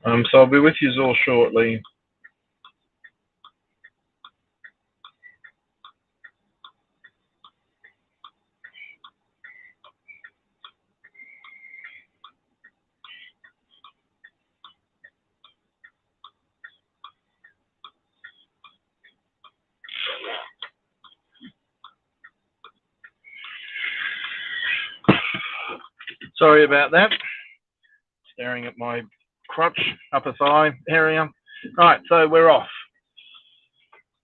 So I'll be with you all shortly. Sorry about that. Staring at my crotch, upper thigh area. Right, so we're off.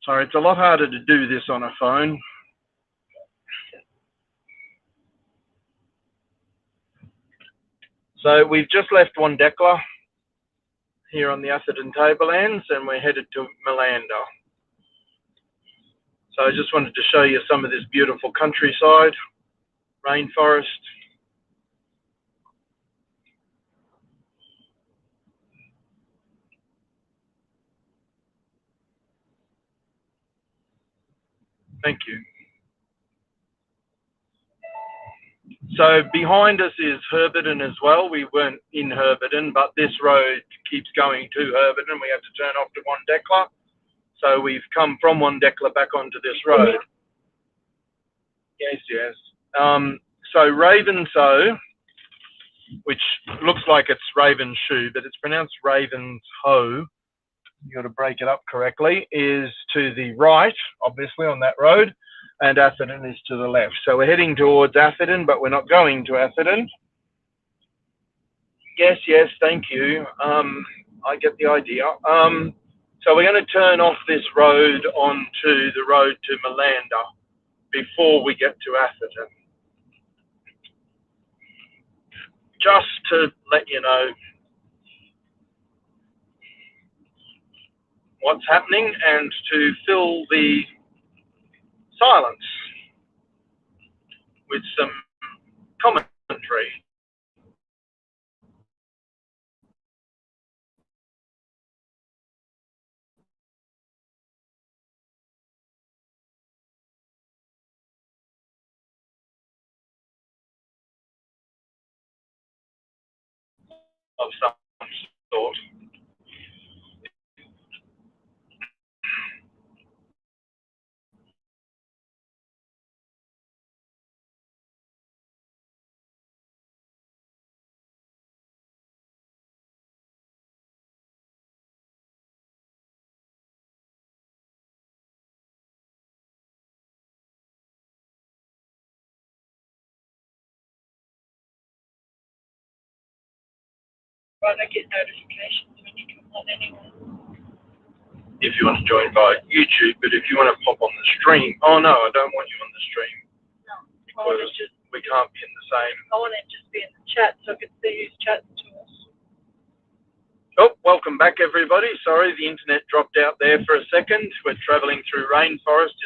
Sorry, it's a lot harder to do this on a phone. So we've just left Wondecla here on the Atherton Tablelands, and we're headed to Malanda. So I just wanted to show you some of this beautiful countryside, rainforest. Thank you. So behind us is Herberton as well. We weren't in Herberton, but this road keeps going to Herberton. We have to turn off to Wondecla. So we've come from Wondecla back onto this road. Yes, yes. So Ravenshoe, which looks like it's Ravenshoe, but it's pronounced Ravenshoe. You got to break it up correctly, is to the right, obviously, on that road, and Atherton is to the left. So we're heading towards Atherton, but we're not going to Atherton. Yes, yes, thank you. I get the idea. So we're going to turn off this road onto the road to Malanda before we get to Atherton. Just to let you know what's happening and to fill the silence with some commentary. Of some sort. Right, I get notifications when you come on anyway. If you want to join via YouTube, but if you want to pop on the stream, oh no, I don't want you on the stream. No, I want to just, we can't be in the same. I want to just be in the chat so I can see who's chatting to us. Oh, welcome back everybody. Sorry, the internet dropped out there for a second. We're travelling through rainforest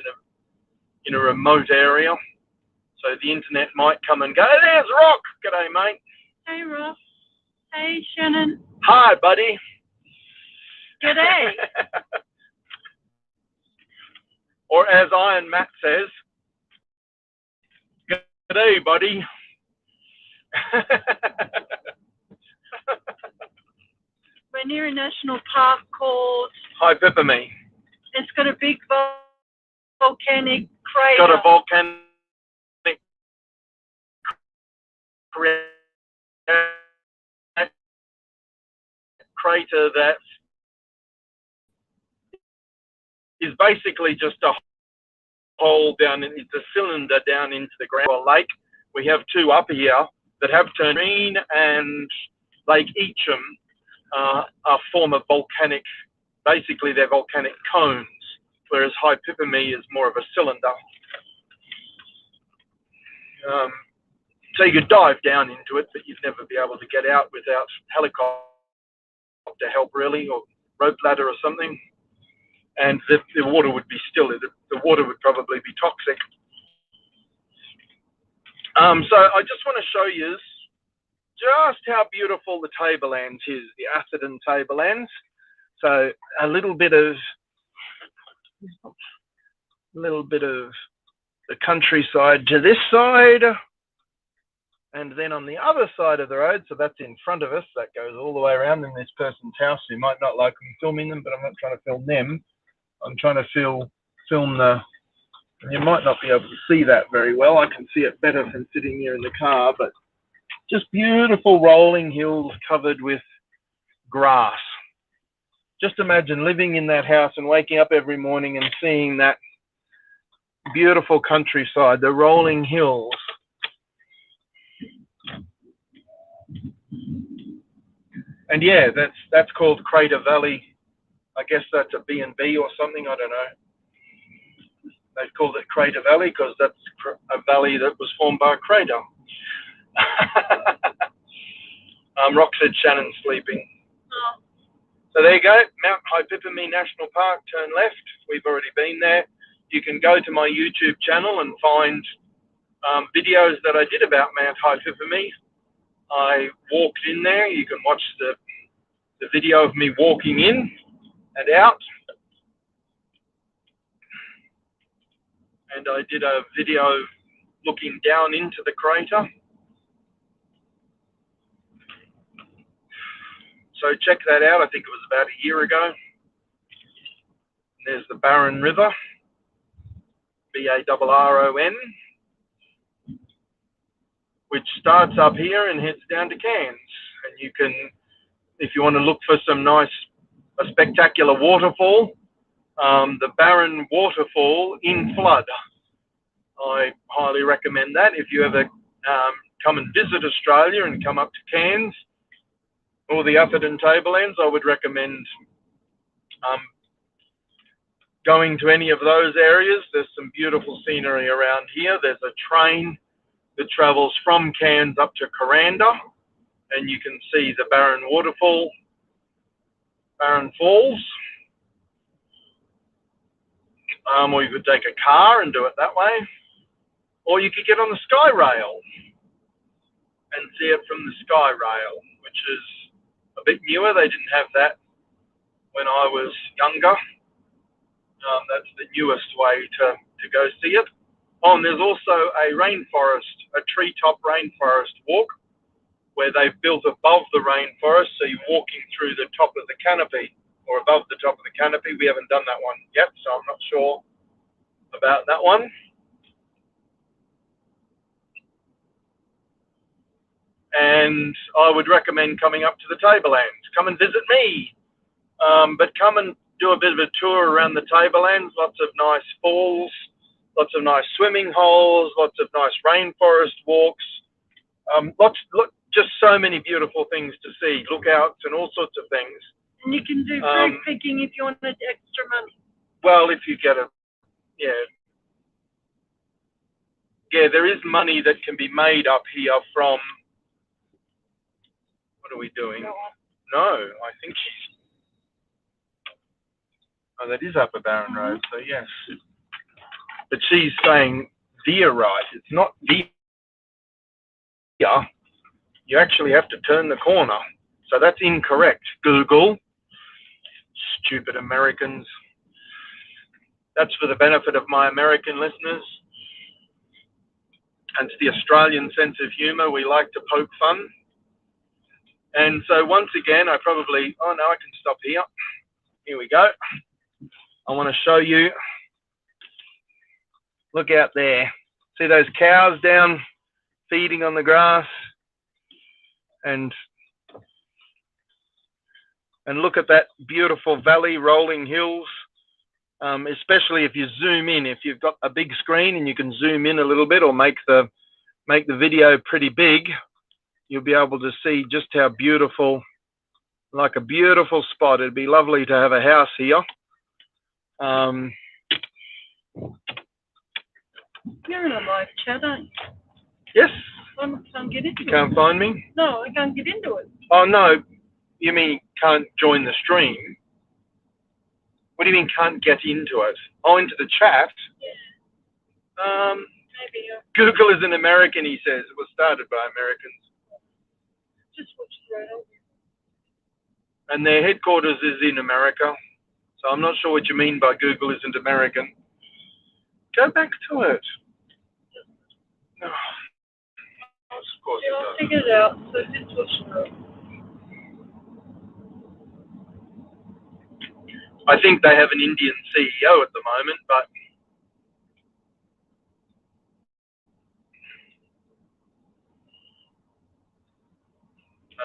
in a remote area, so the internet might come and go. There's Rock. G'day, mate. Hey, Ross. Hey, Shannon. Hi, buddy. G'day. Or as Iron Matt says, g'day, buddy. We're near a national park called... Hypipamy. It's got a big volcanic crater. It's got a volcanic crater that is basically just a hole down, it's a cylinder down into the ground. Well, lake. We have two up here that have turned green, and Lake Eacham are former volcanic, basically they're volcanic cones, whereas Hypipamy is more of a cylinder. So you could dive down into it, but you'd never be able to get out without helicopter help, really, or rope ladder or something. And the water would be still, the water would probably be toxic. So I just want to show you just how beautiful the tablelands is, the Atherton tablelands. So a little bit of the countryside to this side, And then on the other side of the road, so that's in front of us, that goes all the way around in this person's house who might not like me filming them, but I'm not trying to film them. I'm trying to film the, you might not be able to see that very well. I can see it better from sitting here in the car, but just beautiful rolling hills covered with grass. Just imagine living in that house and waking up every morning and seeing that beautiful countryside, the rolling hills. And yeah, that's called Crater Valley. I guess that's a B&B or something, I don't know. They've called it Crater Valley because that's a valley that was formed by a crater. Rock said Shannon's sleeping. Oh. So there you go, Mount Hypipamee National Park, turn left. We've already been there. You can go to my YouTube channel and find videos that I did about Mount Hypipamee. I walked in there. You can watch the video of me walking in and out. And I did a video looking down into the crater. So check that out. I think it was about a year ago. And there's the Barron River, Barron, which starts up here and heads down to Cairns. And you can, if you want to look for a spectacular waterfall, the Barron Waterfall in flood. I highly recommend that. If you ever come and visit Australia and come up to Cairns or the Atherton Tablelands, I would recommend going to any of those areas. There's some beautiful scenery around here. There's a train that travels from Cairns up to Coranda, and you can see the Barron Waterfall, Barron Falls. Or you could take a car and do it that way. Or you could get on the Sky Rail and see it from the Sky Rail, which is a bit newer. They didn't have that when I was younger. That's the newest way to go see it. Oh, and there's also a rainforest, a treetop rainforest walk, where they've built above the rainforest, so you're walking through the top of the canopy, or above the top of the canopy. We haven't done that one yet, so I'm not sure about that one. And I would recommend coming up to the Tablelands. Come and visit me, but come and do a bit of a tour around the Tablelands. Lots of nice falls, lots of nice swimming holes, lots of nice rainforest walks, just so many beautiful things to see, lookouts and all sorts of things. And you can do fruit picking if you wanted extra money. Well, if you get yeah, there is money that can be made up here from, what are we doing? No, I think oh, that is Upper Barron Road, so yes. But she's saying deer right. It's not deer. You actually have to turn the corner. So that's incorrect, Google. Stupid Americans. That's for the benefit of my American listeners. And to the Australian sense of humour, we like to poke fun. And so once again, oh no, I can stop here. Here we go. I want to show you. Look out there. See those cows down feeding on the grass? And look at that beautiful valley, rolling hills, especially if you zoom in. If you've got a big screen and you can zoom in a little bit or make the video pretty big, you'll be able to see just how beautiful, like a beautiful spot. It'd be lovely to have a house here. You're in a live chat, aren't you? Yes. I can't get into it. You can't find me? No, I can't get into it. Oh, no. You mean you can't join the stream? What do you mean can't get into it? Oh, into the chat? Yeah. Maybe. Google is an American, he says. It was started by Americans. Just watch the road. And their headquarters is in America. So I'm not sure what you mean by Google isn't American. Go back to it. Oh, course Yeah, it I'll does. figure it out. So this was I think they have an Indian CEO at the moment, but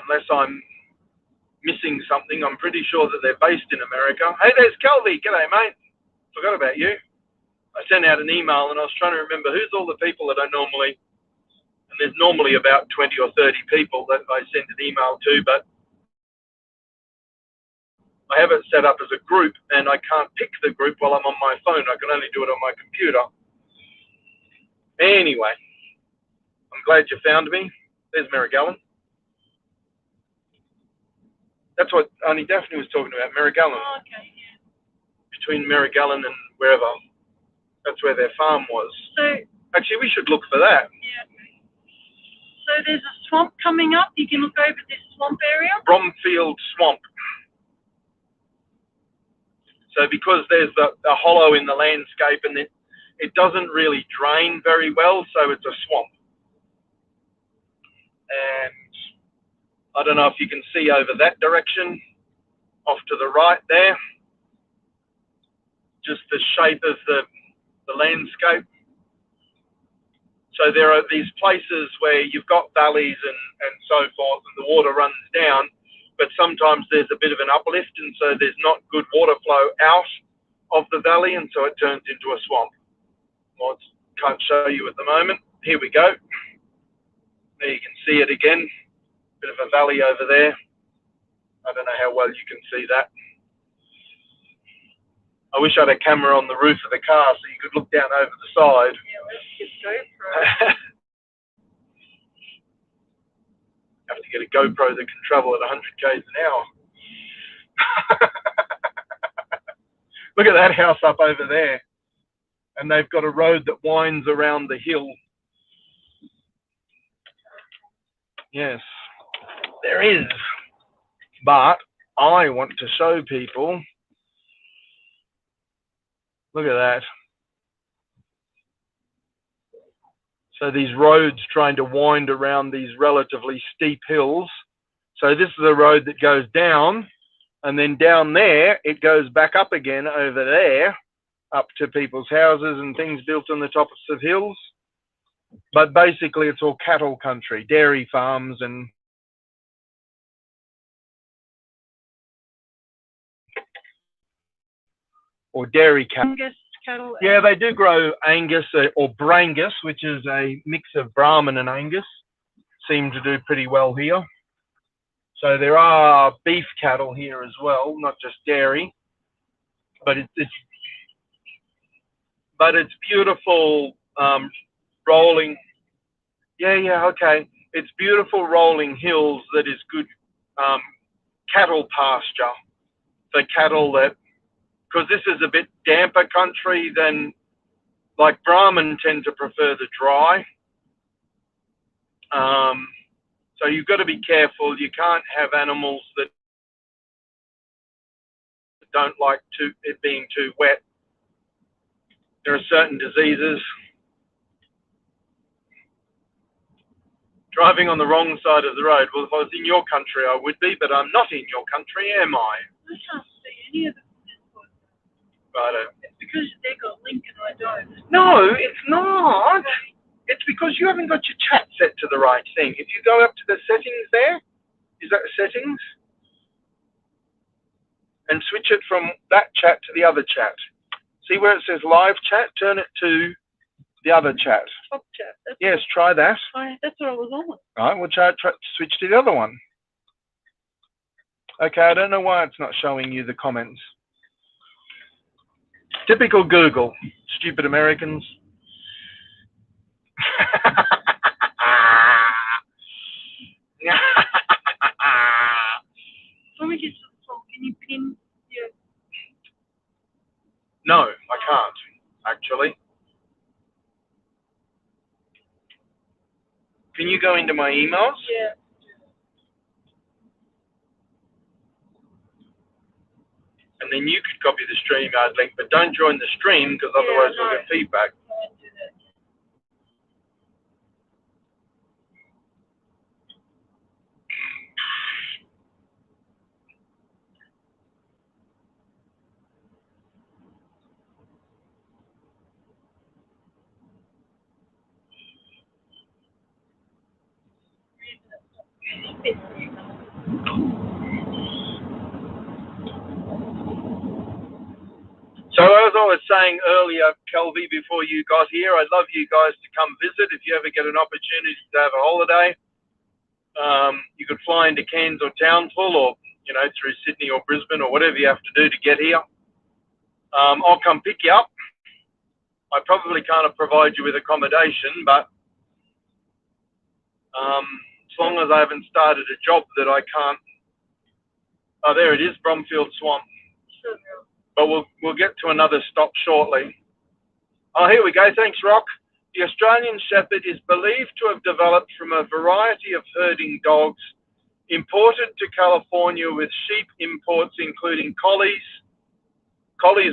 unless I'm missing something, I'm pretty sure that they're based in America. Hey, there's Kelvy. G'day, mate. Forgot about you. I sent out an email and I was trying to remember who's all the people that I normally, and there's normally about 20 or 30 people that I send an email to, but I have it set up as a group and I can't pick the group while I'm on my phone. I can only do it on my computer. Anyway, I'm glad you found me. There's Mary Gallen. That's what Auntie Daphne was talking about, Mary Gallen. oh, okay, yeah. Between Mary Gallen and wherever. That's where their farm was. So Actually, we should look for that. yeah. So there's a swamp coming up. You can look over this swamp area. Bromfield Swamp. So because there's a hollow in the landscape and it doesn't really drain very well, so it's a swamp. And I don't know if you can see over that direction, off to the right there, just the shape of the landscape. So there are these places where you've got valleys and so forth, and the water runs down, but sometimes there's a bit of an uplift, and so there's not good water flow out of the valley, and so it turns into a swamp. Well, can't show you at the moment. Here we go. There you can see it again. Bit of a valley over there. I don't know how well you can see that. I wish I had a camera on the roof of the car so you could look down over the side. Yeah, let's get GoPro. Have to get a GoPro that can travel at 100 k's an hour. Look at that house up over there. And they've got a road that winds around the hill. Yes, there is. But I want to show people. Look at that. So these roads trying to wind around these relatively steep hills. So this is a road that goes down, and then down there, it goes back up again over there, up to people's houses and things built on the tops of hills. But basically it's all cattle country, dairy farms and or dairy cattle. Angus cattle. Yeah, they do grow Angus or Brangus, which is a mix of Brahman and Angus. Seem to do pretty well here. So there are beef cattle here as well, not just dairy. But it's beautiful rolling. Yeah, okay. It's beautiful rolling hills that is good cattle pasture for cattle that. Because this is a bit damper country than, like Brahman tend to prefer the dry. So you've got to be careful. You can't have animals that don't like it being too wet. There are certain diseases. Driving on the wrong side of the road. Well, if I was in your country, I would be, but I'm not in your country, am I? I can't see any of them. Righto. It's because they got link and I don't. No, it's not. It's because you haven't got your chat set to the right thing. If you go up to the settings there, is that settings? And switch it from that chat to the other chat. See where it says live chat? Turn it to the other chat. Top chat. Yes, try that. That's what I was on. All right, we'll try switch to the other one. Okay, I don't know why it's not showing you the comments. Typical Google. Stupid Americans. Let me get some salt. Can you pin? Yeah. No, I can't, actually. Can you go into my emails? Yeah. And then you could copy the StreamYard link, but don't join the stream because otherwise we'll get feedback. So as I was saying earlier, Kelvy, before you got here, I'd love you guys to come visit if you ever get an opportunity to have a holiday. You could fly into Cairns or Townsville, or through Sydney or Brisbane, or whatever you have to do to get here. I'll come pick you up. I probably can't provide you with accommodation, but as long as I haven't started a job that I can't. Oh, there it is, Bromfield Swamp. But we'll get to another stop shortly. Oh, here we go. Thanks, Rock. The Australian Shepherd is believed to have developed from a variety of herding dogs imported to California with sheep imports, including collies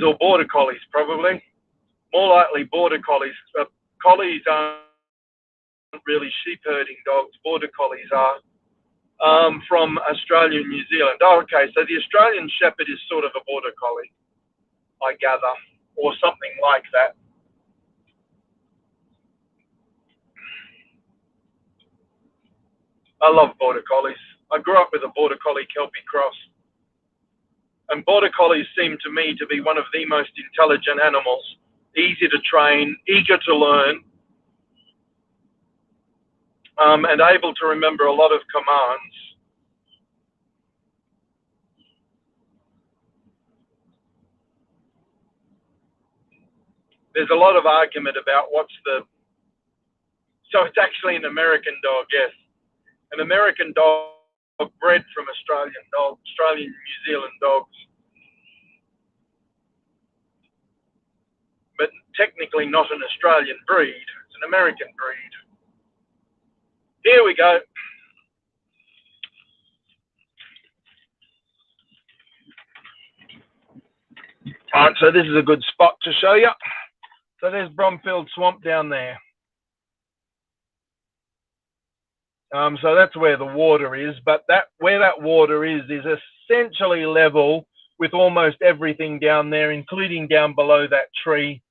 or border collies, probably. More likely border collies. Collies aren't really sheep herding dogs. Border collies are. From Australia and New Zealand. Oh, okay, so the Australian Shepherd is sort of a border collie, I gather, or something like that. I love border collies. I grew up with a border collie Kelpie cross. And border collies seem to me to be one of the most intelligent animals, easy to train, eager to learn, and able to remember a lot of commands. There's a lot of argument about so it's actually an American dog, yes. An American dog bred from Australian New Zealand dogs. But technically not an Australian breed, it's an American breed. Here we go. All right, so this is a good spot to show you. So there's Bromfield Swamp down there. So that's where the water is, but where that water is essentially level with almost everything down there, including down below that tree.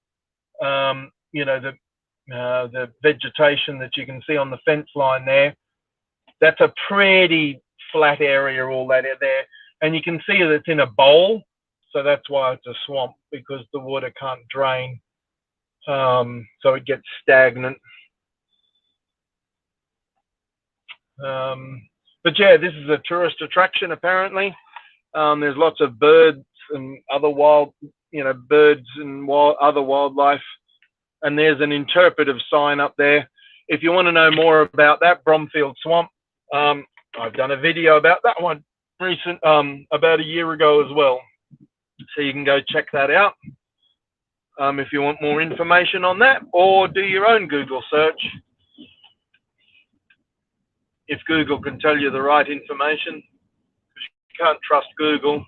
The vegetation that you can see on the fence line there. That's a pretty flat area, all that there. And you can see that it's in a bowl, so that's why it's a swamp, because the water can't drain, so it gets stagnant. But yeah, this is a tourist attraction apparently. There's lots of birds and other birds and other wildlife. And there's an interpretive sign up there. If you want to know more about that, Bromfield Swamp, I've done a video about that one about a year ago as well. So you can go check that out if you want more information on that, or do your own Google search. If Google can tell you the right information, you can't trust Google.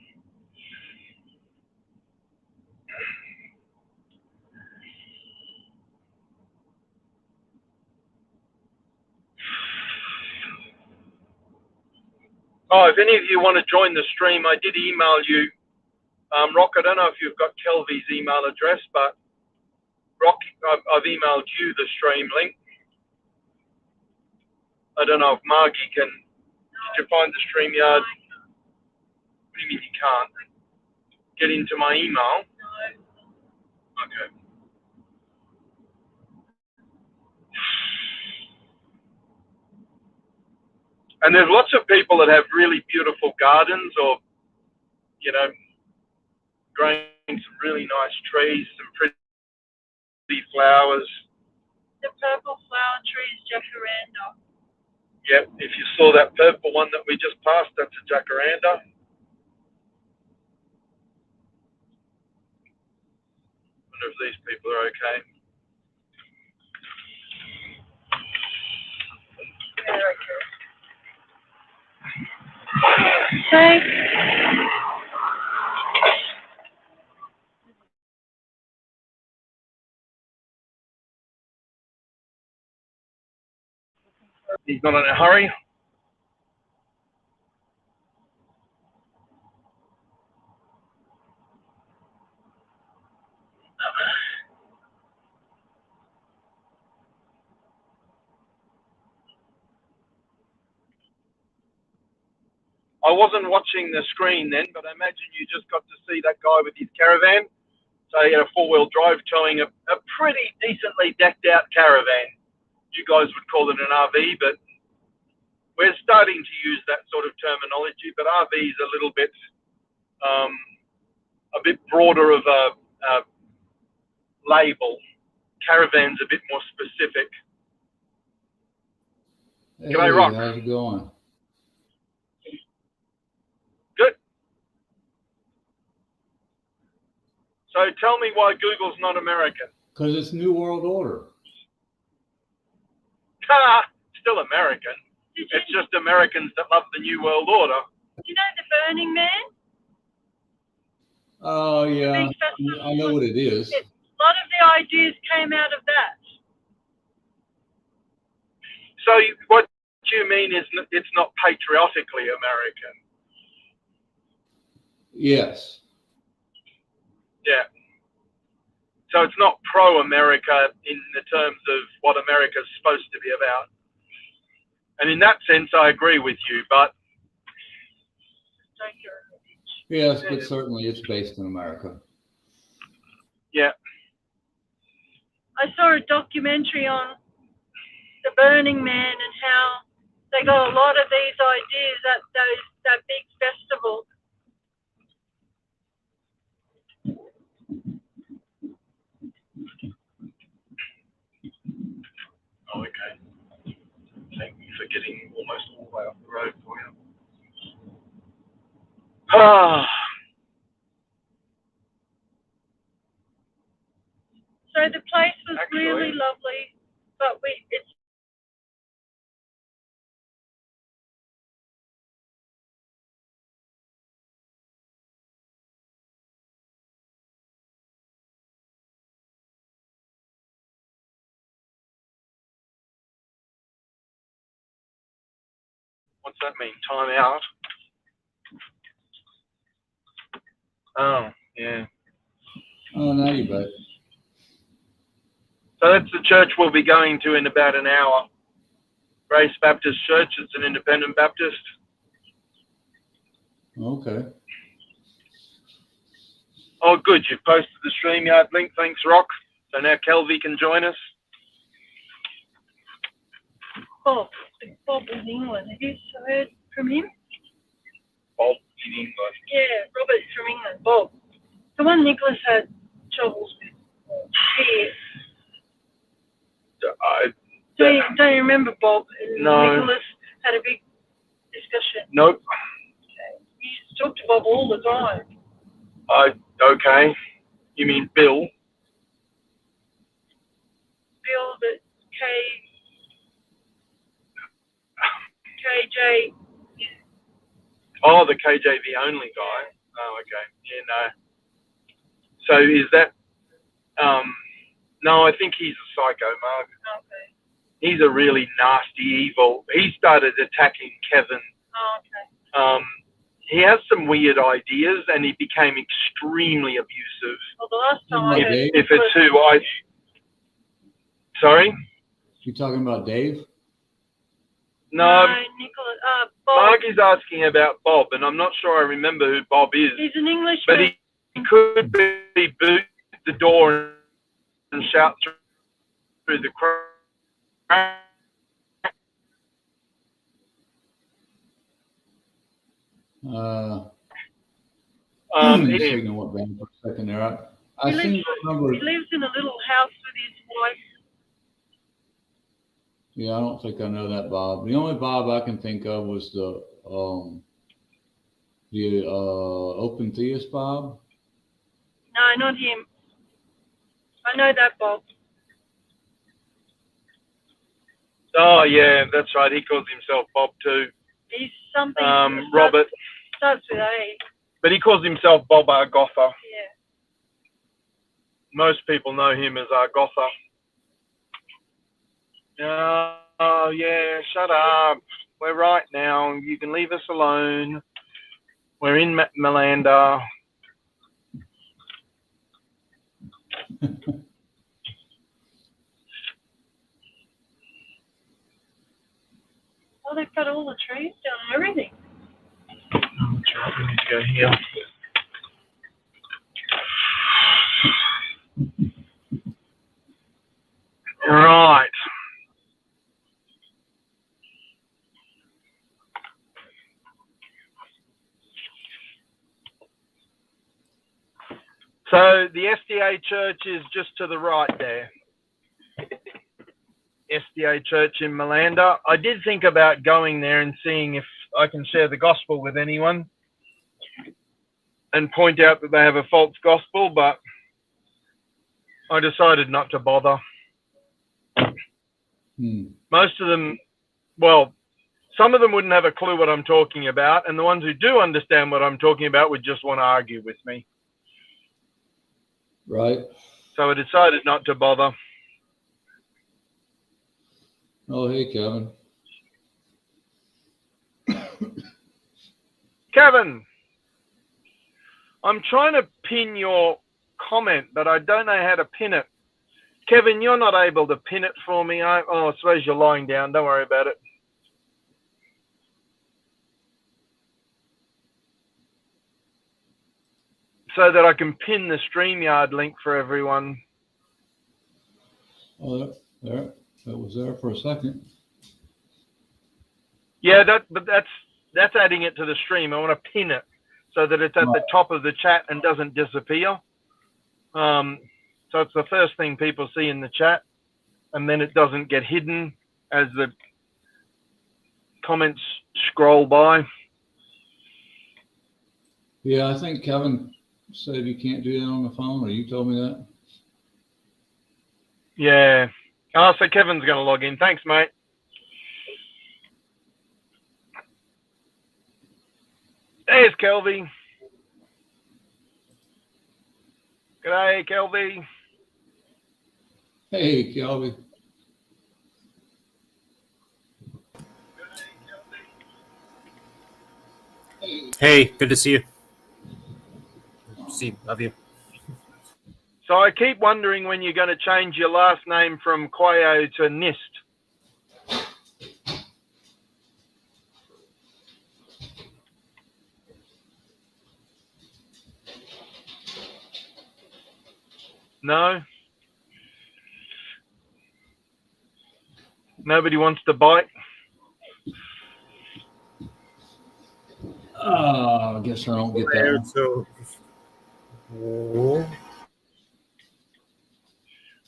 Oh, if any of you want to join the stream, I did email you. Rock, I don't know if you've got Kelvy's email address, but Rock, I've emailed you the stream link. I don't know if Margie can. Did you find the StreamYard? What do you mean you can't? Get into my email? No. Okay. And there's lots of people that have really beautiful gardens, or, growing some really nice trees, some pretty flowers. The purple flower tree is jacaranda. Yep, if you saw that purple one that we just passed, that's a jacaranda. I wonder if these people are okay. Okay. He's not in a hurry. I wasn't watching the screen then, but I imagine you just got to see that guy with his caravan. So he had a four-wheel drive towing a pretty decently decked out caravan. You guys would call it an RV, but we're starting to use that sort of terminology. But RV is a little bit broader of a label. Caravan's a bit more specific. Hey, G'day, Rock. how's it going? Good. So tell me why Google's not American. Because it's New World Order. Still American. It's just Americans that love the New World Order. You know the Burning Man? Oh, yeah. Big festival. I know what it is. A lot of the ideas came out of that. So what you mean is it's not patriotically American? Yes. Yeah. So it's not pro-America in the terms of what America's supposed to be about. And in that sense, I agree with you, but... Yes, but certainly it's based in America. Yeah. I saw a documentary on the Burning Man and how they got a lot of these ideas at that big festival. Oh, okay. Thank you for getting almost all the way up the road for you. So the place was Actually, really lovely, but it's what's that mean? Time out? Oh, yeah. Oh, now you bet. So that's the church we'll be going to in about an hour. Grace Baptist Church. It's an independent Baptist. Okay. Oh, good. You've posted the StreamYard link. Thanks, Rock. So now Kelvy can join us. Bob. Bob in England. Have you heard from him? Bob in England. Yeah, Robert's from England. Bob. The one Nicholas had troubles with. Yeah. Don't you remember Bob? No. Nicholas had a big discussion. Nope. Okay. You used to talk to Bob all the time. Okay. You mean Bill? Bill, the KJ. Oh, the KJV only guy. Oh, okay. Yeah, no. So is that... no, I think he's a psycho, Mark. Okay. He's a really nasty, evil... He started attacking Kevin. Oh, okay. He has some weird ideas, and he became extremely abusive. Well, the last time I heard If it's who I... Sorry? You talking about Dave? No, Nicholas. Bob. Mark is asking about Bob, and I'm not sure I remember who Bob is. He's an Englishman. But he could be boot the door and shout through the crack. Signal went bad for a second there. I seem to remember. He lives in a little house with his wife. Yeah, I don't think I know that Bob. The only Bob I can think of was the open theist Bob. No, not him. I know that Bob. Oh yeah, that's right. He calls himself Bob too. He's something. Robert. Starts with A. But he calls himself Bob Argotha. Yeah. Most people know him as Argotha. Oh yeah, shut up. We're right now. You can leave us alone. We're in Malanda. Oh, they've cut all the trees down and everything. right. We need to go here. Right. So the SDA church is just to the right there. SDA church in Malanda. I did think about going there and seeing if I can share the gospel with anyone and point out that they have a false gospel, but I decided not to bother. Most of them, well, some of them wouldn't have a clue what I'm talking about, and the ones who do understand what I'm talking about would just want to argue with me. Right. So I decided not to bother. Oh, hey, Kevin. Kevin, I'm trying to pin your comment, but I don't know how to pin it. Kevin, you're not able to pin it for me. I suppose you're lying down. Don't worry about it. So that I can pin the StreamYard link for everyone. Oh, that was there for a second. Yeah, that's adding it to the stream. I want to pin it so that it's at the top of the chat and doesn't disappear. So it's the first thing people see in the chat, and then it doesn't get hidden as the comments scroll by. Yeah, I think Kevin said you can't do that on the phone, or you told me that. Yeah. Oh, so Kevin's going to log in. Thanks, mate. There's Kelvy. G'day, Kelvy. Hey, Kelvy. Hey, good to see you. Love you. So I keep wondering when you're going to change your last name from Quayo to Nist. No? Nobody wants to bite? I guess I don't get that one.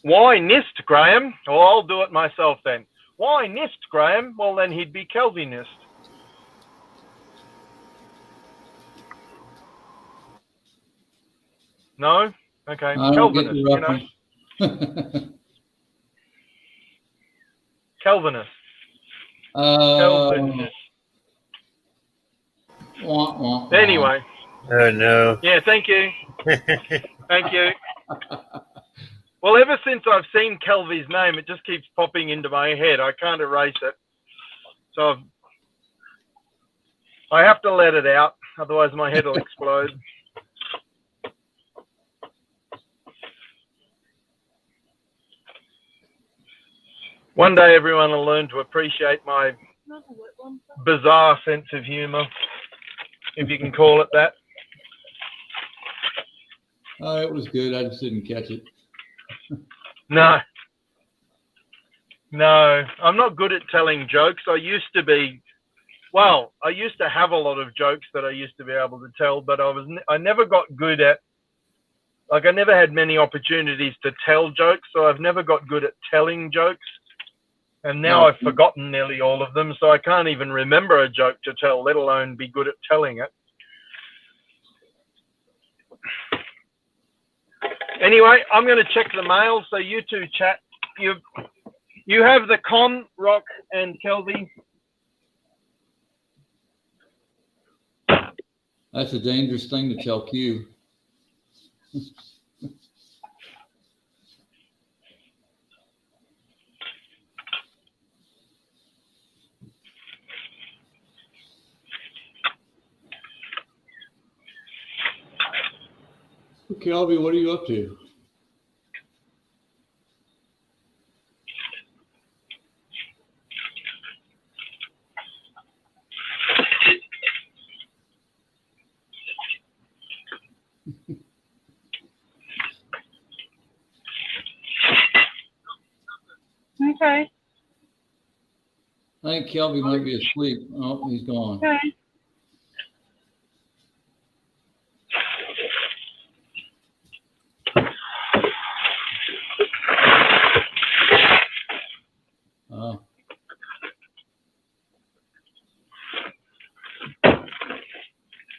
Why Nist, Graham? Well, I'll do it myself then. Why Nist, Graham? Well, then he'd be Kelvy Nist. No? Okay. Kelvinist, you know. Kelvinist. Kelvinist. Anyway. Oh, no. Yeah, thank you. Thank you. Well, ever since I've seen Kelvy's name, it just keeps popping into my head. I can't erase it. So I have to let it out, otherwise my head will explode. One day everyone will learn to appreciate my bizarre sense of humor, if you can call it that. Oh, it was good. I just didn't catch it. No, I'm not good at telling jokes. I used to be, well, I used to have a lot of jokes that I used to be able to tell, but I never got good at, like I never had many opportunities to tell jokes, so I've never got good at telling jokes. And now I've forgotten nearly all of them, so I can't even remember a joke to tell, let alone be good at telling it. Anyway, I'm going to check the mail, so you two chat. You have the con, Rock and Kelvy. That's a dangerous thing to tell Q. Kelvy, what are you up to? Okay. I think Kelby might be asleep. Oh, he's gone. Okay. Oh.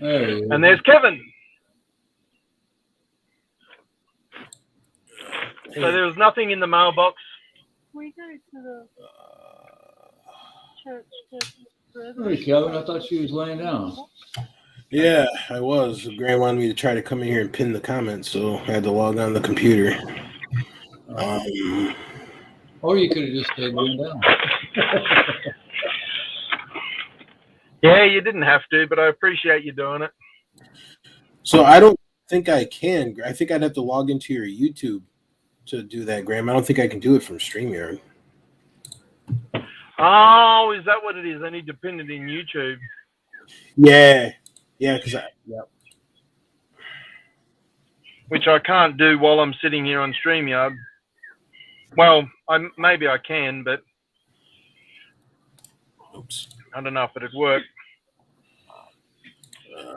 There he is. And there's Kevin. So there was nothing in the mailbox. We go to the church. Hey, Kevin, I thought she was laying down. Yeah, I was. Graham wanted me to try to come in here and pin the comments, so I had to log on the computer. Or you could have just stayed laying down. Yeah, you didn't have to, but I appreciate you doing it. So I don't think I can. I think I'd have to log into your YouTube to do that, Graham. I don't think I can do it from StreamYard. Oh, is that what it is? I need to pin it in YouTube. Yeah, because Which I can't do while I'm sitting here on StreamYard. Well, maybe I can, but oops. I don't know if it'd work.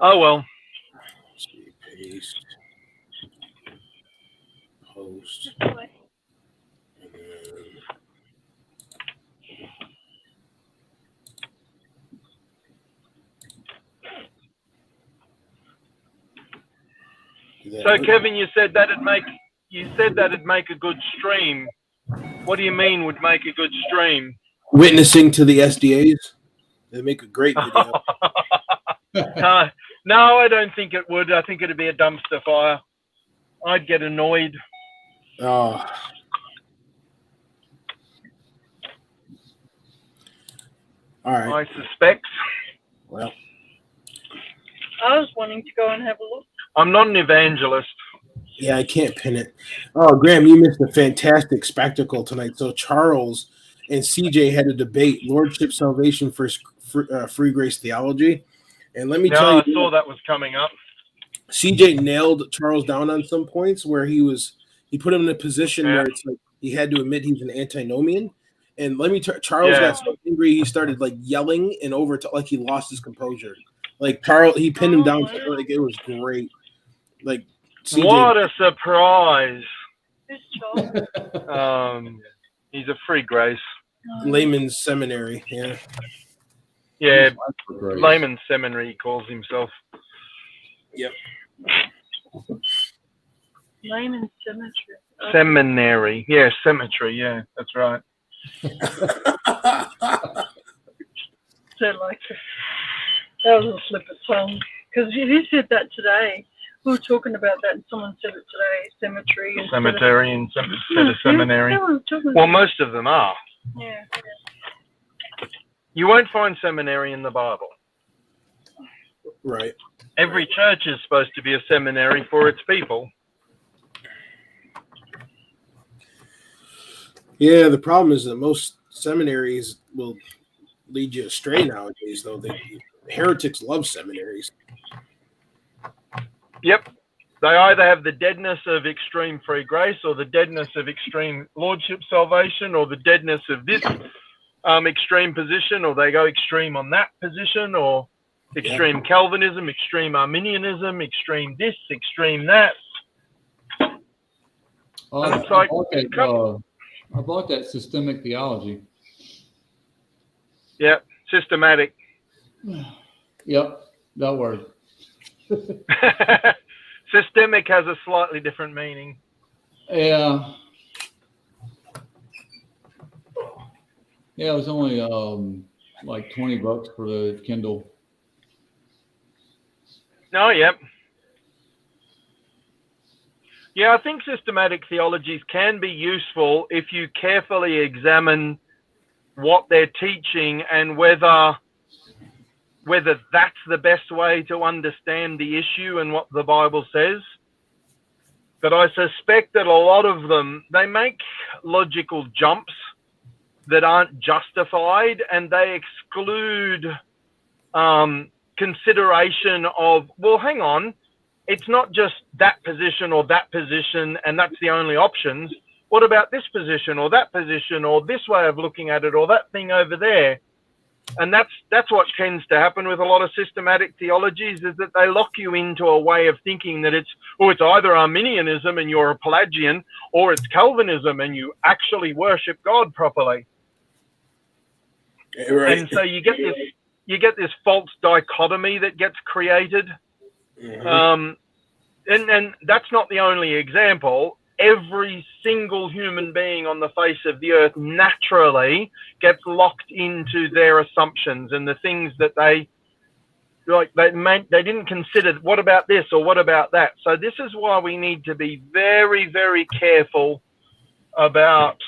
Oh well. Let's see, paste, post, This way. and then So Kevin, you said that'd make a good stream. What do you mean would make a good stream? witnessing to the SDAs. They make a great video. No, I don't think it would. I think it'd be a dumpster fire. I'd get annoyed. Oh. All right. I suspect. Well, I was wanting to go and have a look. I'm not an evangelist. yeah, I can't pin it. Oh, Graham, you missed a fantastic spectacle tonight. So Charles and CJ had a debate, Lordship Salvation versus Free Grace Theology. And let me tell I you, saw that was coming up. CJ nailed Charles down on some points where he put him in a position where it's like he had to admit he's an antinomian. And let me Charles got so angry he started like yelling and like he lost his composure. Like Charles, he pinned him down. Like it was great. Like CJ, What a surprise! Who's Charles? He's a free grace. Layman's Seminary. Yeah. Yeah, Layman's Seminary, he calls himself. Yep. Layman's Cemetery. Oh. Seminary. Yeah, cemetery. Yeah, that's right. So like that was a slip of tongue because you said that today. We were talking about that, and someone said it today. Cemetery. Cemetery instead of seminary. Well, most of them are. Yeah. You won't find seminary in the Bible. Right. Every church is supposed to be a seminary for its people. Yeah, the problem is that most seminaries will lead you astray nowadays, though. Heretics love seminaries. Yep. They either have the deadness of extreme free grace or the deadness of extreme lordship salvation or the deadness of this extreme position, or they go extreme on that position, or extreme Calvinism, extreme Arminianism, extreme this, extreme that. I bought that systemic theology. Yep, systematic. Yep, that word. Systemic has a slightly different meaning. Yeah. Yeah, it was only like $20 for the Kindle. Oh, yep. Yeah, I think systematic theologies can be useful if you carefully examine what they're teaching and whether that's the best way to understand the issue and what the Bible says. But I suspect that a lot of them, they make logical jumps that aren't justified, and they exclude consideration of, well, hang on, it's not just that position or that position and that's the only options. what about this position or that position or this way of looking at it or that thing over there? And that's what tends to happen with a lot of systematic theologies, is that they lock you into a way of thinking that it's either Arminianism and you're a Pelagian, or it's Calvinism and you actually worship God properly. Right. And so you get this false dichotomy that gets created. And that's not the only example. Every single human being on the face of the earth naturally gets locked into their assumptions and the things that they didn't consider. What about this or what about that? So this is why we need to be very, very careful about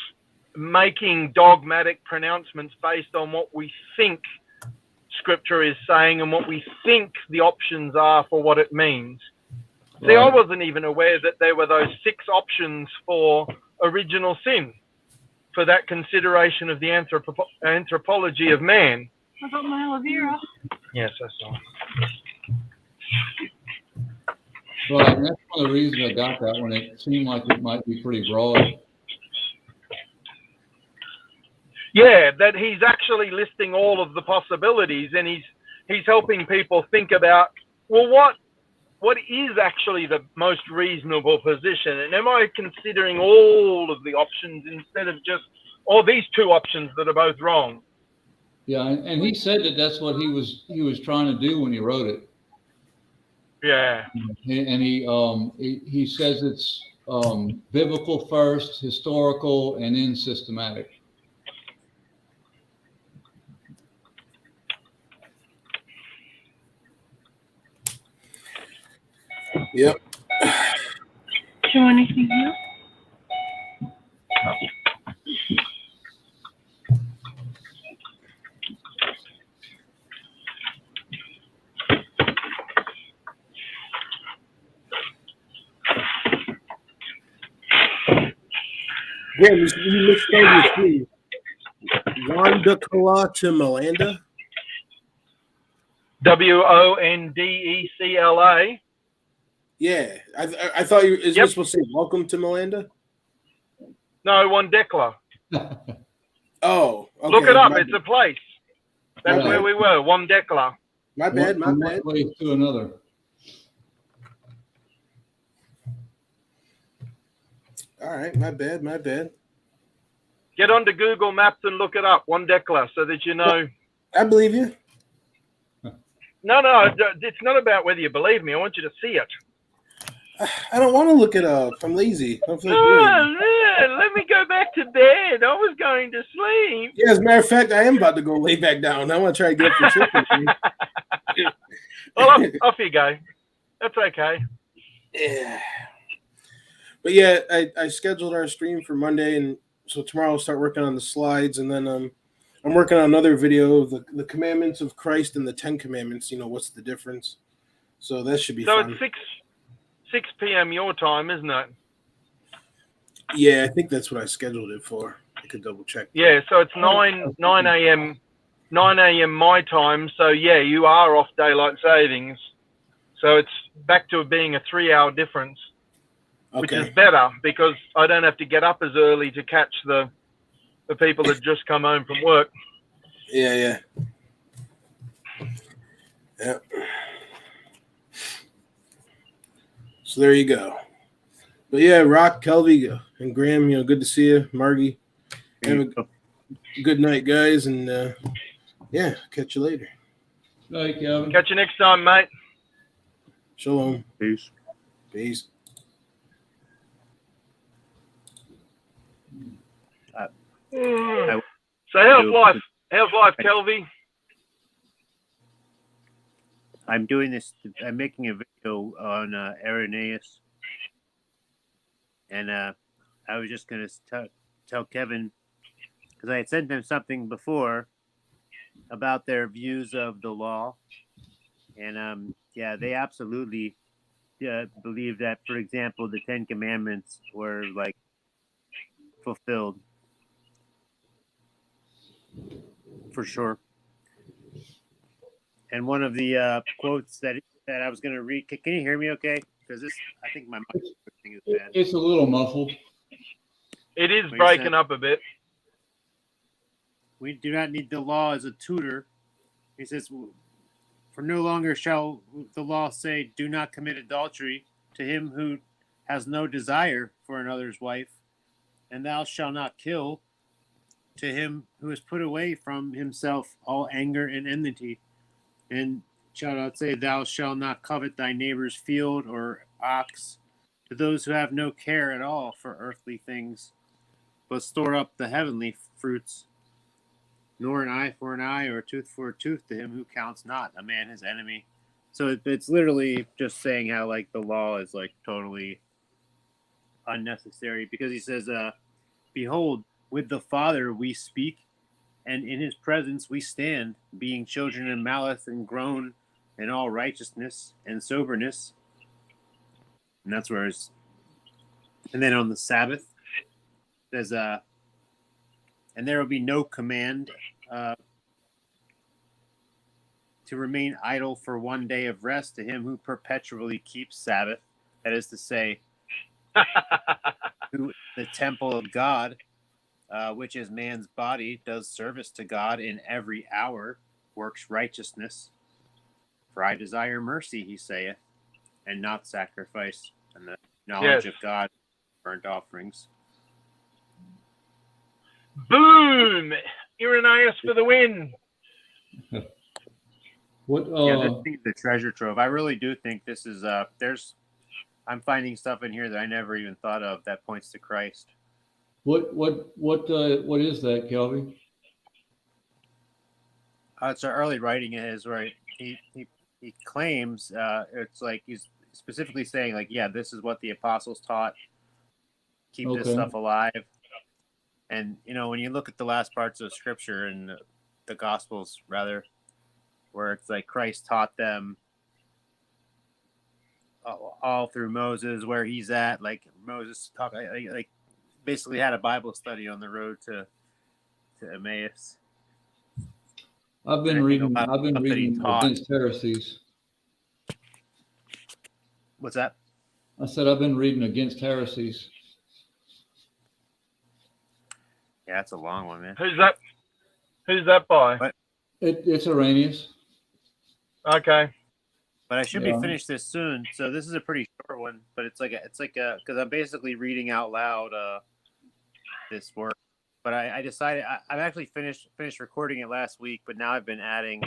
making dogmatic pronouncements based on what we think Scripture is saying and what we think the options are for what it means. See, I wasn't even aware that there were those 6 options for original sin, for that consideration of the anthropology of man. I got my aloe vera. Yes, that's all. Right, and that's one of the reasons I got that one. It seemed like it might be pretty broad. Yeah, that he's actually listing all of the possibilities, and he's helping people think about, well, what is actually the most reasonable position? And am I considering all of the options instead of just, these 2 options that are both wrong? Yeah, and he said that that's what he was trying to do when he wrote it. Yeah. And he says it's biblical first, historical, and then systematic. Yep. Do you want anything else? Yeah, you misspelled your name. Wondecla to Malanda. Wondecla. Yeah, I thought you is this supposed to say welcome to Malanda? No, Wondecla. Oh, okay. Look it up. It's a place. That's where we were. Wondecla. My bad. One place to another. All right, my bad. Get onto Google Maps and look it up, Wondecla, so that you know. I believe you. No, it's not about whether you believe me. I want you to see it. I don't want to look it up. I'm lazy. Let me go back to bed. I was going to sleep. Yeah, as a matter of fact, I am about to go lay back down. I want to try to get up for church. Well, off you go. That's okay. Yeah. But yeah, I scheduled our stream for Monday, and so tomorrow I'll start working on the slides, and then I'm working on another video of the commandments of Christ and the 10 commandments. You know, what's the difference? So that should be fun. So it's 6 p.m. your time, isn't it? Yeah, I think that's what I scheduled it for. I could double check. Yeah, so it's 9 a.m. my time. So yeah, you are off daylight savings. So it's back to being a 3-hour difference, which is better because I don't have to get up as early to catch the people that just come home from work. Yeah. So there you go. But yeah, Rock, Kelvy, and Graham, good to see you. Margie, have a good night, guys, and yeah, catch you later. Night, Kevin. Catch you next time, mate. Shalom. Peace. Peace. So how's life? How's life, Kelvy? I'm doing this. I'm making a video on Irenaeus, and I was just gonna tell Kevin, because I had sent him something before about their views of the law, and yeah, they absolutely believe that, for example, the 10 Commandments were like fulfilled for sure. And one of the quotes that I was going to read. Can you hear me okay? Because I think my mic thing is bad. It's a little muffled. It is What he breaking said. up a bit. We do not need the law as a tutor. He says, for no longer shall the law say, do not commit adultery to him who has no desire for another's wife, and thou shalt not kill to him who has put away from himself all anger and enmity, and shall not say, thou shalt not covet thy neighbor's field or ox, to those who have no care at all for earthly things, but store up the heavenly fruits. Nor an eye for an eye or a tooth for a tooth to him who counts not a man his enemy. So it's literally just saying how like the law is like totally unnecessary, because he says, behold, with the Father we speak, and in his presence we stand, being children in malice and grown in all righteousness and soberness. And that's where it's, and then on the Sabbath, it says, and there will be no command to remain idle for one day of rest to him who perpetually keeps Sabbath. That is to say, who the temple of God, which is man's body, does service to God in every hour, works righteousness. For I desire mercy, he saith, and not sacrifice, and the knowledge of God, burnt offerings. Boom! Irenaeus for the win. What? Yeah, this thing's the treasure trove. I really do think this is I'm finding stuff in here that I never even thought of that points to Christ. What is that, Kelby? It's an early writing of his where he claims it's like he's specifically saying like, yeah, this is what the apostles taught. Keep this stuff alive. And you know, when you look at the last parts of Scripture and the Gospels, rather, where it's like Christ taught them all through Moses, where he's at, like Moses talk, like basically had a Bible study on the road to Emmaus. I've been reading Against Heresies. What's that? I said I've been reading Against Heresies. Yeah, it's a long one, man. Who's that? Who's that by? What? It's Irenaeus. Okay. But I should be finished this soon. So this is a pretty short one, but it's like because I'm basically reading out loud this work. But I decided I've actually finished recording it last week, but now I've been adding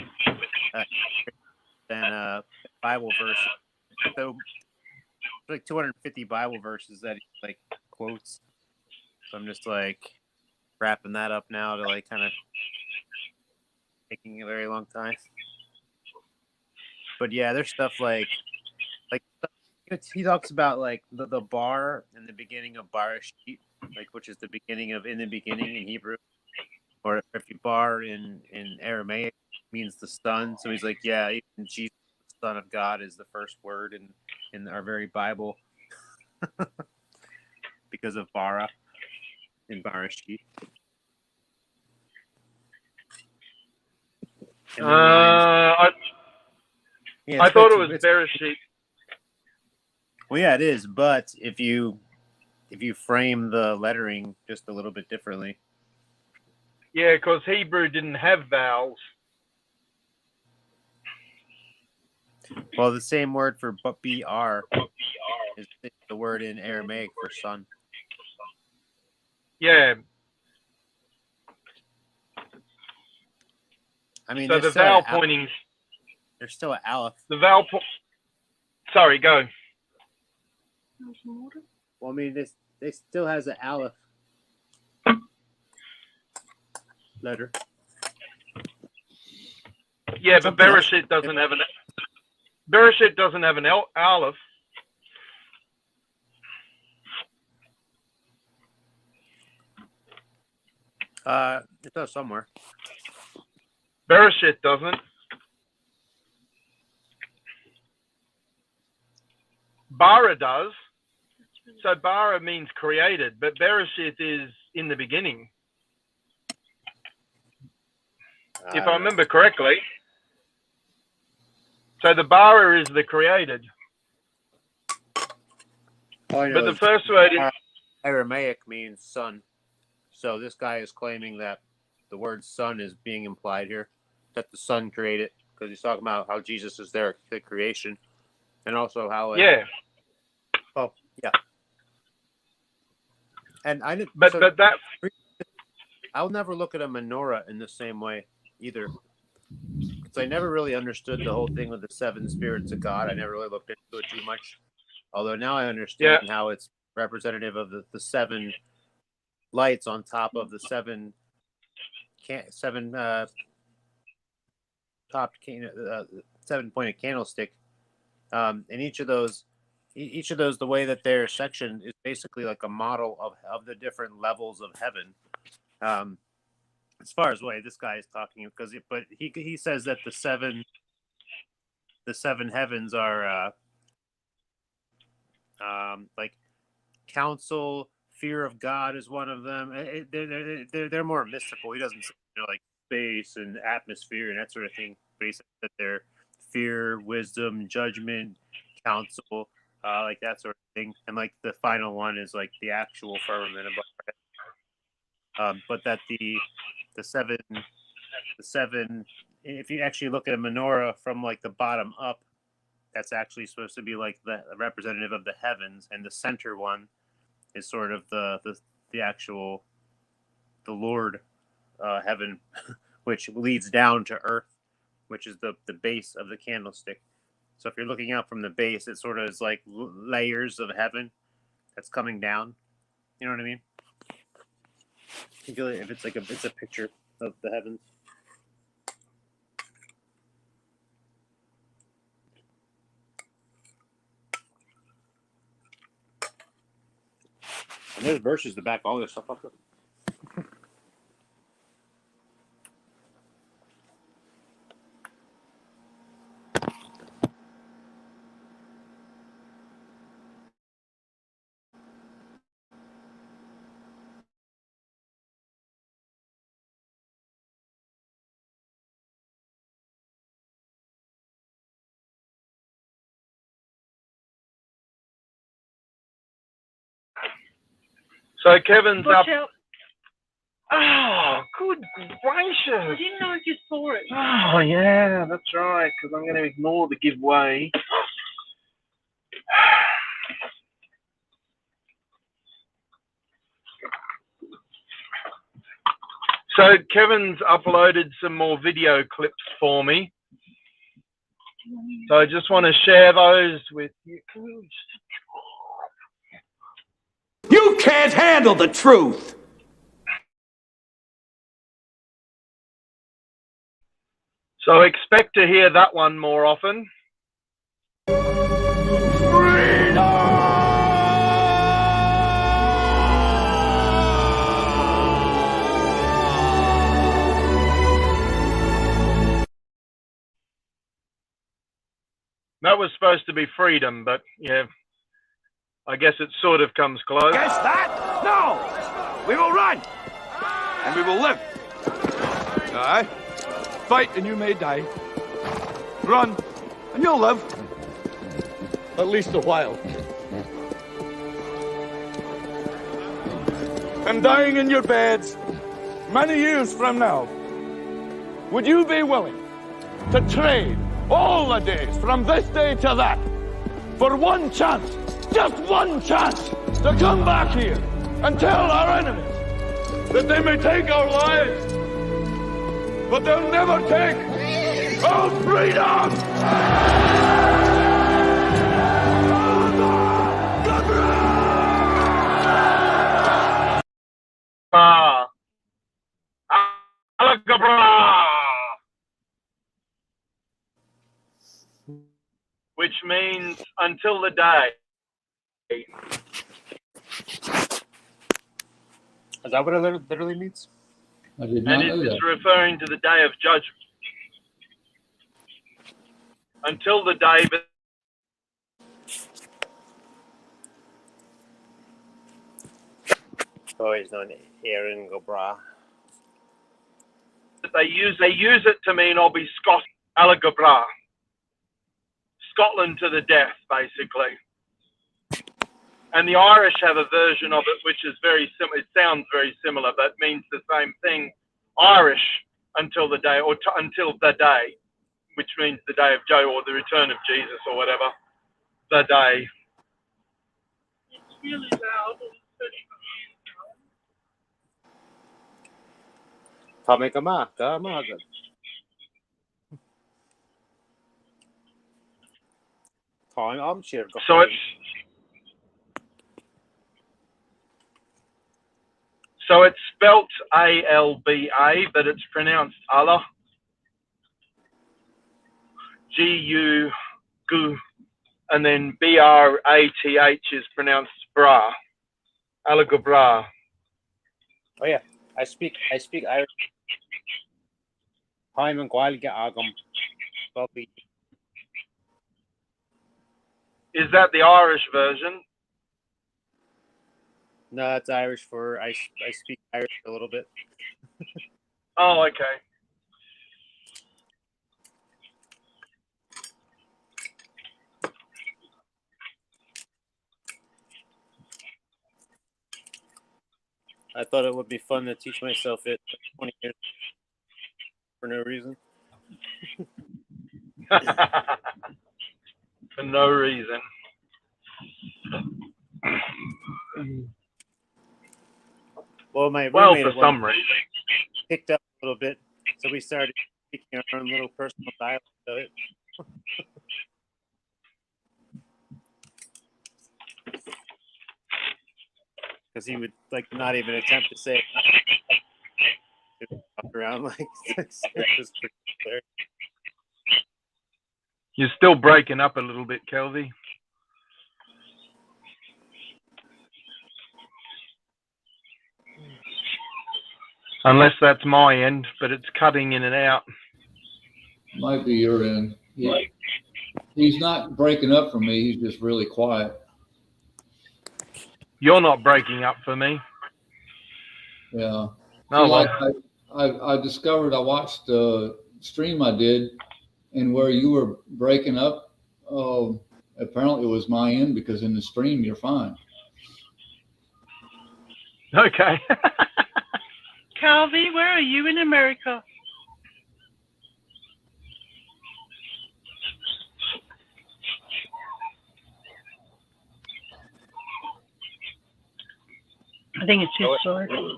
Bible verses. So like 250 Bible verses that he like quotes. So I'm just like wrapping that up now to like kind of taking a very long time. But yeah, there's stuff like he talks about like the bar in the beginning of Barashit, like which is the beginning of in the beginning in Hebrew, or if you bar in Aramaic means the son. So he's like, yeah, even Jesus, the Son of God, is the first word in our very Bible because of bara in Barashit. I thought it was Bereshit. Well, yeah, it is. But if you frame the lettering just a little bit differently, yeah, because Hebrew didn't have vowels. Well, the same word for br is the word in Aramaic for son. Yeah. I mean, so the vowel pointing. There's still an aleph. The vowel. Sorry, go. Well, I mean, this still has an aleph letter. Yeah, but Bereshit doesn't have an. Bereshit doesn't have an aleph. It does somewhere. Bereshit doesn't. Bara does. So bara means created, but Bereshit is in the beginning. If I remember correctly. So the bara is the created. But the first word is Aramaic means sun. So this guy is claiming that the word sun is being implied here, that the sun created, because he's talking about how Jesus is there, the creation, and also how Yeah. Oh, yeah. And I didn't. But that. I'll never look at a menorah in the same way either, because I never really understood the whole thing with the 7 spirits of God. I never really looked into it too much. Although now I understand how it's representative of the 7 lights on top of the 7 topped 7-pointed candlestick. And each of those, the way that they're sectioned is basically like a model of the different levels of heaven. As far as the way this guy is talking, but he says that the seven heavens are like counsel, fear of God is one of them. They're more mystical. He doesn't say, like space and atmosphere and that sort of thing, but he says that they're fear, wisdom, judgment, counsel, like that sort of thing. And like the final one is like the actual firmament above our head. But that the 7, if you actually look at a menorah from like the bottom up, that's actually supposed to be like the representative of the heavens, and the center one is sort of the actual the Lord heaven, which leads down to earth, which is the base of the candlestick. So if you're looking out from the base, it sort of is like layers of heaven that's coming down. You know what I mean? If it's like it's a picture of the heavens. And there's verses to back all this stuff up. So Kevin's Watch up. out. Oh, good I gracious. didn't know you saw it. Oh, yeah, that's right, because I'm going to ignore the giveaway. So Kevin's uploaded some more video clips for me. So I just want to share those with you. You can't handle the truth. So expect to hear that one more often. That was supposed to be freedom, but yeah, I guess it sort of comes close. Guess that? No! We will run! And we will live. Aye. Fight and you may die. Run and you'll live. At least a while. And dying in your beds many years from now, would you be willing to trade all the days from this day to that for one chance, just one chance, to come back here and tell our enemies that they may take our lives, but they'll never take our freedom! Which means until the day. Is that what it literally means? I did not And know it's that. referring to the day of judgment. Until the day Oh, he's known Aaron Gobra. they use it to mean I'll be Scott Alagabra. Scotland to the death, basically. And the Irish have a version of it which is very similar. It sounds very similar, but means the same thing. Irish until the day, or until the day, which means the day of Joe or the return of Jesus or whatever. The day. It's really loud and pretty. Kami ka So it's spelt A-L-B-A, but it's pronounced Allah. G-U-G, and then B-R-A-T-H is pronounced bra. Alagabra. Oh yeah, I speak Irish. Haim Gwalga Agam. Is that the Irish version? No, it's Irish for I speak Irish a little bit. Oh, okay. I thought it would be fun to teach myself it for 20 years for no reason. For no reason. Well, my Well, roommate for some reason. picked up a little bit, so we started speaking our own little personal dialect of it. Because he would like not even attempt to say it. Walk around like it was pretty clear. You're still breaking up a little bit, Kelvy. Unless that's my end, but it's cutting in and out. Might be your end. He's not breaking up for me. He's just really quiet. You're not breaking up for me. Yeah. No, like I discovered, I watched the stream I did, and where you were breaking up, apparently it was my end, because in the stream you're fine. Okay. Calvi, where are you in America? I think it's his story. Is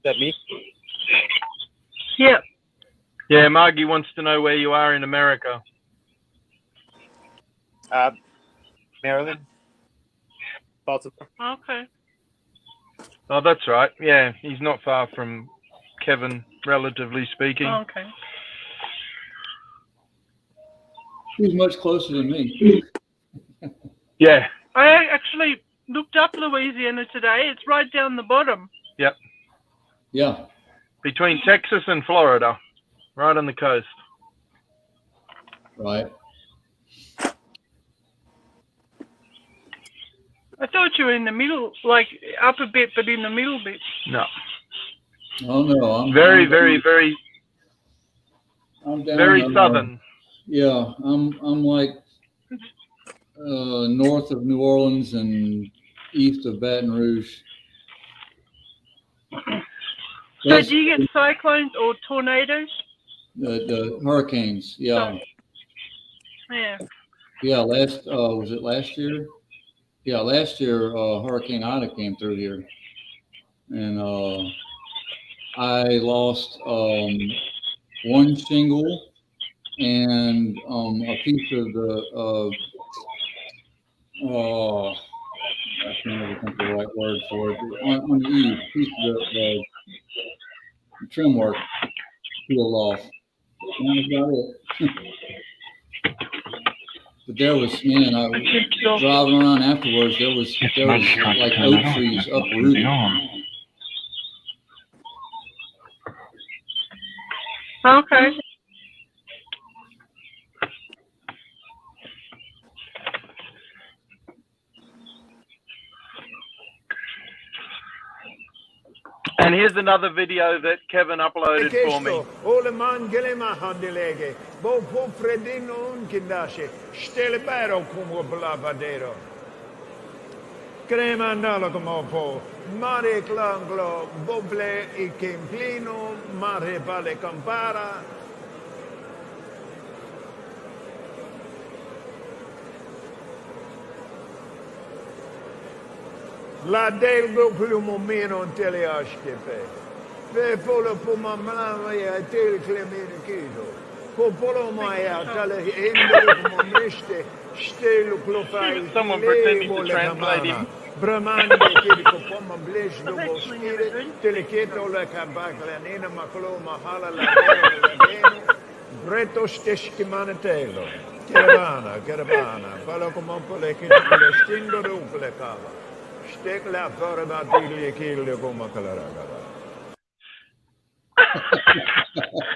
that me? Yeah. Yeah, Margie wants to know where you are in America. Maryland. Baltimore. Okay. Oh, that's right. Yeah, he's not far from Kevin, relatively speaking. Okay. He's much closer than me. Yeah. I actually looked up Louisiana today. It's right down the bottom. Yep. Yeah. Between Texas and Florida, right on the coast. Right. I thought you were in the middle, like up a bit, but in the middle bit. No. Oh no, I'm very I'm down very southern. Yeah, I'm like north of New Orleans and east of Baton Rouge. So do you get cyclones or tornadoes? The hurricanes, yeah. Yeah. Yeah, was it last year? Yeah, last year Hurricane Ida came through here, and I lost one shingle and a piece of the I can't even think of the right word for it. On the eave, piece of the trim work peeled off. And that was about it. But there was, man, I was driving around afterwards. There was like oak trees uprooted. Okay. And here's another video that Kevin uploaded for me. Scremandalo come po, mare clanglo, boble e kemplino, mare vale campara. La delgo plumo meno teleaskepe. Ve polo puma mlama ya tel clemene kido. Popolo maya tale endo como meste, stelo clofai. Someone pretending to translate him. Bramande kiriko poma blesh do boskire, teleketo la kabakla nena maklo mahala la deno, breto steski manetelo. Caravana, palo como pole kitole stindo ruple kava. Stek la forma tigli kille como kalaraga.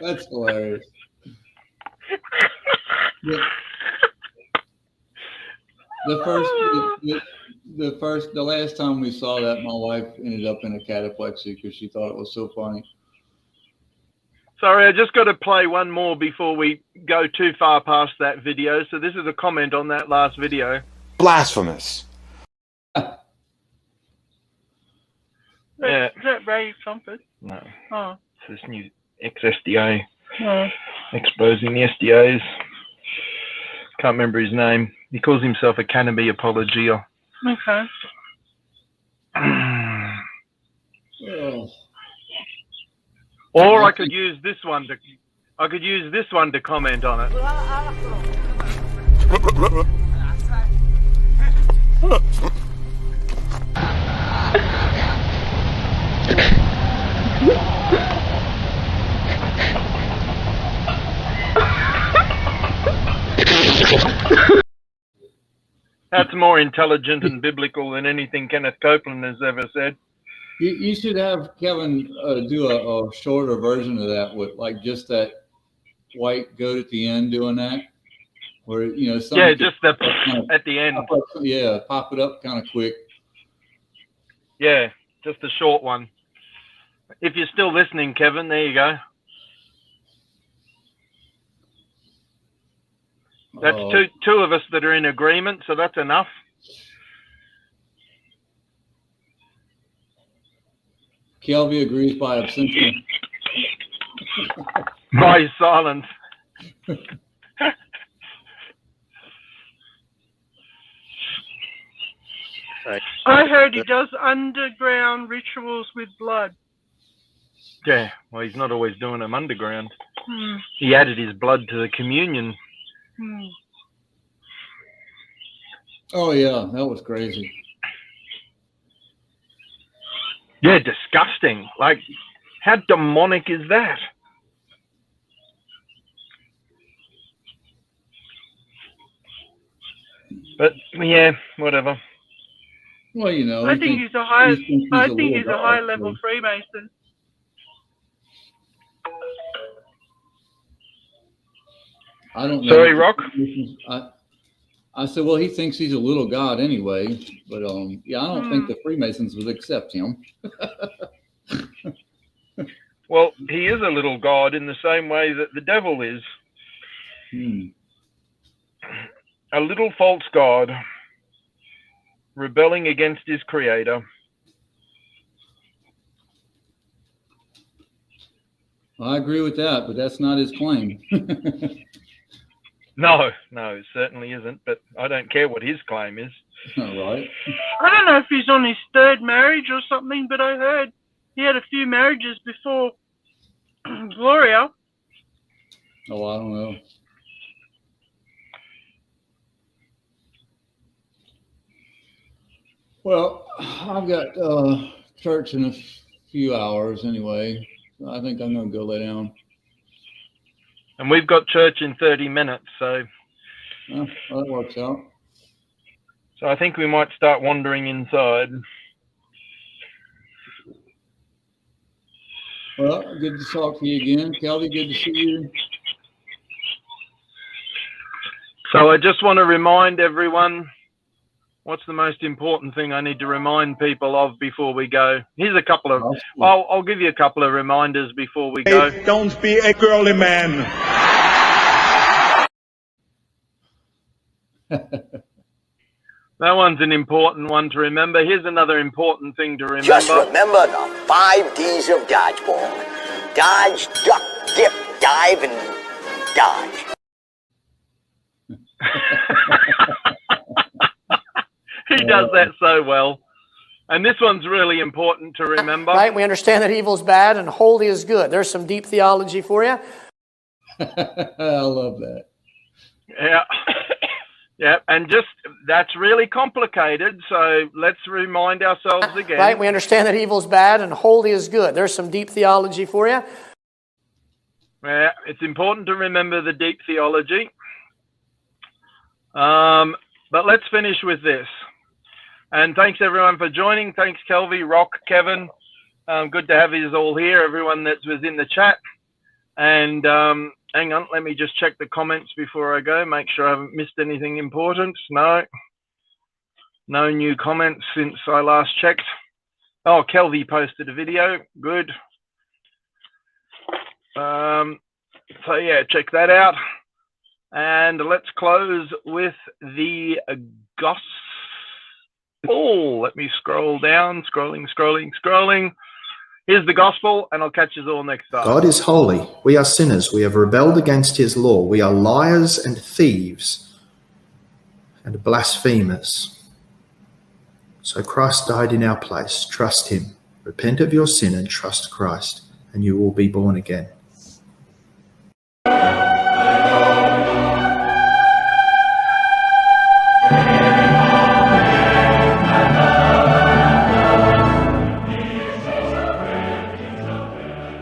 That's hilarious. The last time we saw that, my wife ended up in a cataplexy because she thought it was so funny. Sorry, I just got to play one more before we go too far past that video. So this is a comment on that last video. Blasphemous. Yeah. Is that Ray Trumpet? No. Oh. It's this new ex-SDA. Oh. Exposing the SDAs. Can't remember his name. He calls himself a cannabis apologia. Okay. Oh. Or I could use this one to comment on it. That's more intelligent and biblical than anything Kenneth Copeland has ever said. You should have Kevin do a shorter version of that with like just that white goat at the end doing that, where just the at the end. Pop it up kind of quick. Yeah, just a short one. If you're still listening, Kevin, there you go. That's two of us that are in agreement, so that's enough. Kelby agrees by abstention. By silence. I heard he does underground rituals with blood. Yeah, well, he's not always doing them underground. He added his blood to the communion. Oh, yeah, that was crazy. Yeah, disgusting. Like, how demonic is that? But, yeah, whatever. Well, I think he's a high level Freemason. I don't know. Sorry, Rock? I said, well, he thinks he's a little god anyway, but I don't think the Freemasons would accept him. Well, he is a little god in the same way that the devil is. A little false god rebelling against his creator. I agree with that, but that's not his claim. No, it certainly isn't, but I don't care what his claim is. Right. I don't know if he's on his third marriage or something, but I heard he had a few marriages before Gloria. Oh, I don't know. Well, I've got church in a few hours anyway. I think I'm going to go lay down. And we've got church in 30 minutes, so... Well, that works out. So I think we might start wandering inside. Well, good to talk to you again. Kelby, good to see you. So I just want to remind everyone, what's the most important thing I need to remind people of before we go? Here's a couple of... I'll give you a couple of reminders before we go. Don't be a girly man. That one's an important one to remember. Here's another important thing to remember. Just remember the 5 D's of dodgeball. Dodge, duck, dip, dive, and dodge. He does that so well. And this one's really important to remember. Right? We understand that evil is bad and holy is good. There's some deep theology for you. I love that. Yeah. Yeah, and just that's really complicated, so let's remind ourselves again. Right? We understand that evil is bad and holy is good. There's some deep theology for you. Yeah, it's important to remember the deep theology. But let's finish with this. And thanks everyone for joining. Thanks Kelvy, Rock, Kevin. Good to have you all here, everyone that was in the chat. And hang on, let me just check the comments before I go, make sure I haven't missed anything important. No new comments since I last checked. Oh, Kelvy posted a video, good. So yeah, check that out. And let's close with the gospel. Let me scroll down, scrolling. Here's the gospel, and I'll catch you all next time. God is holy. We are sinners. We have rebelled against his law. We are liars and thieves and blasphemers. So Christ died in our place. Trust him. Repent of your sin and trust Christ, and you will be born again.